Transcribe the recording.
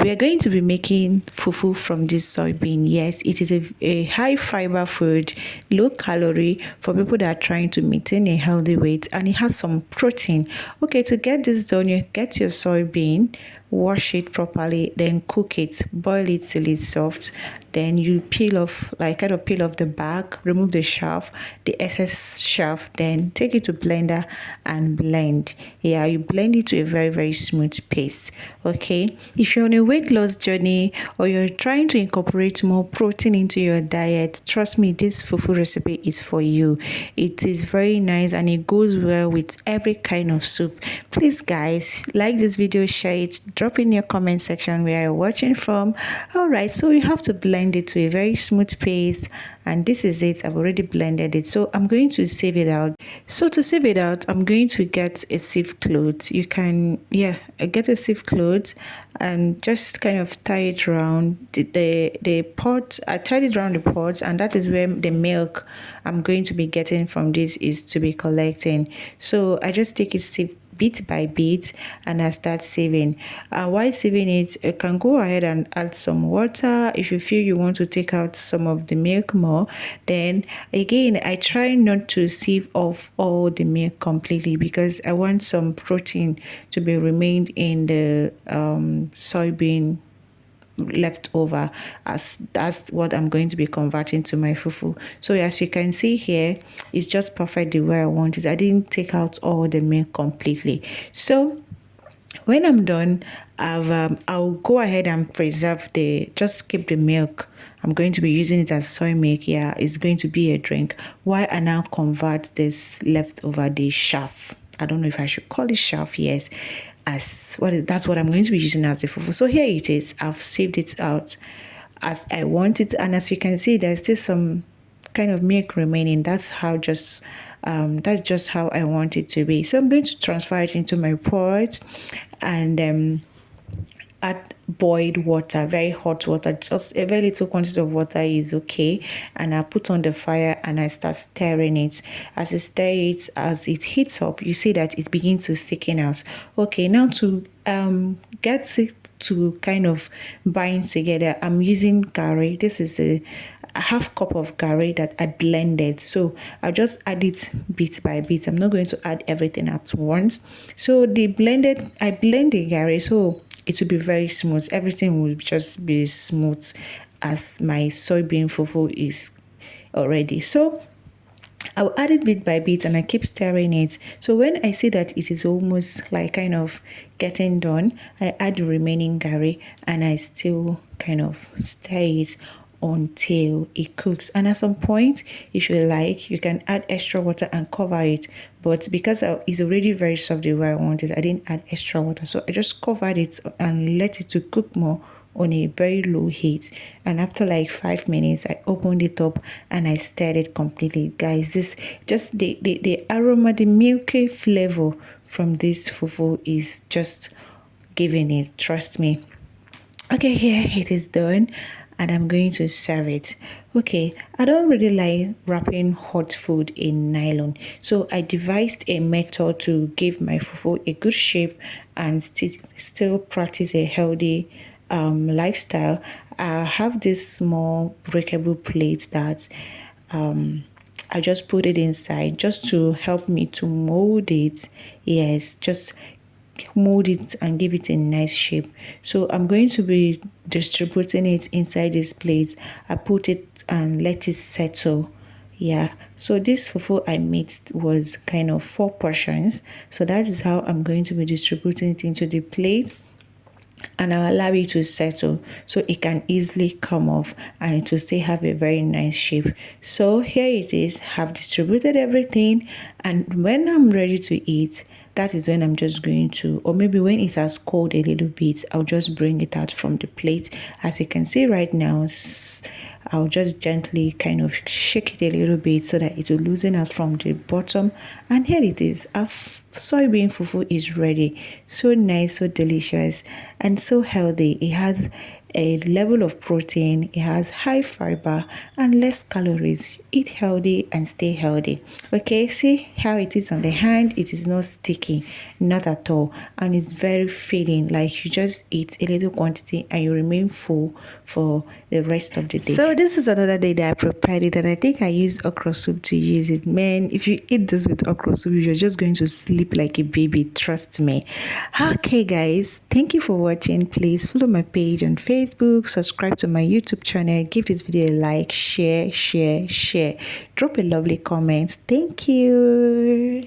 We are going to be making fufu from this soybean. Yes, it is a high fiber food, low calorie for people that are trying to maintain a healthy weight, and it has some protein. Okay, to get this done, you get your soybean, wash it properly, then cook it, boil it till it's soft. Then you peel off, like kind of peel off the back, remove the chaff, the excess chaff, then take it to blender and blend. Yeah, you blend it to a very smooth paste. Okay, if you're on a weight loss journey or you're trying to incorporate more protein into your diet, trust me, this fufu recipe is for you. It is very nice and it goes well with every kind of soup. Please guys, like this video, share it, drop in your comment section where you're watching from. All right, so you have to blend it to a very smooth paste, and this is it. I've already blended it, so I'm going to save it out. So to save it out, I'm going to get a sieve cloth. You can get a sieve cloth and just kind of tie it around the pot. I tied it around the pot, and that is where the milk I'm going to be getting from this is to be collecting. So I just take it bit by bit and I start saving. While saving it, you can go ahead and add some water if you feel you want to take out some of the milk more. Then again, I try not to sieve off all the milk completely because I want some protein to be remained in the soybean left over, as that's what I'm going to be converting to my fufu. So as you can see here, it's just perfect the way I want it. I didn't take out all the milk completely. So when I'm done, I'll go ahead and preserve just keep the milk. I'm going to be using it as soy milk. Yeah, it's going to be a drink. While I now convert this leftover the chaff. I don't know if I should call it chaff. Yes, that's what I'm going to be using as the fufu. So here it is. I've saved it out as I want it, and as you can see, there's still some kind of milk remaining. That's just how I want it to be. So I'm going to transfer it into my pot and add boiled water, very hot water. Just a very little quantity of water is okay, and I put on the fire and I start stirring it. As you stir it, as it heats up, you see that it begins to thicken out. Okay, now to get it to kind of bind together, I'm using garri. This is a half cup of garri that I blended, so I'll just add it bit by bit. I'm not going to add everything at once. So I blend the garri, so it will be very smooth. Everything will just be smooth as my soybean fufu is already. So I'll add it bit by bit and I keep stirring it. So when I see that it is almost like kind of getting done, I add the remaining garri and I still kind of stir it until it cooks. And at some point, if you like, you can add extra water and cover it, but because it's already very soft the way I want it, I didn't add extra water, so I just covered it and let it to cook more on a very low heat. And after like 5 minutes, I opened it up and I stirred it completely. Guys, this just the aroma, the milky flavor from this fufu is just giving it, trust me. Okay, here it is done and I'm going to serve it. Okay, I don't really like wrapping hot food in nylon, so I devised a method to give my fufu a good shape and still practice a healthy lifestyle. I have this small breakable plate that I just put it inside just to help me to mold it. Yes, just mold it and give it a nice shape. So I'm going to be distributing it inside this plate. I put it and let it settle. Yeah, so this fufu I made was kind of 4 portions, so that is how I'm going to be distributing it into the plate, and I'll allow it to settle so it can easily come off and it will still have a very nice shape. So here it is. Have distributed everything, and when I'm ready to eat, that is when I'm just going to, or maybe when it has cooled a little bit, I'll just bring it out from the plate. As you can see right now, I'll just gently kind of shake it a little bit so that it will loosen out from the bottom. And here it is. Our soybean fufu is ready. So nice, so delicious, and so healthy. It has a level of protein, it has high fiber and less calories. Eat healthy and stay healthy. Okay, see how it is on the hand. It is not sticky, not at all, and it's very filling. Like you just eat a little quantity and you remain full for the rest of the day. So this is another day that I prepared it, and I think I used okra soup to use it. Man, if you eat this with okra soup, you're just going to sleep like a baby, trust me. Okay guys, thank you for watching. Please follow my page on Facebook, subscribe to my YouTube channel, give this video a like, share, drop a lovely comment. Thank you.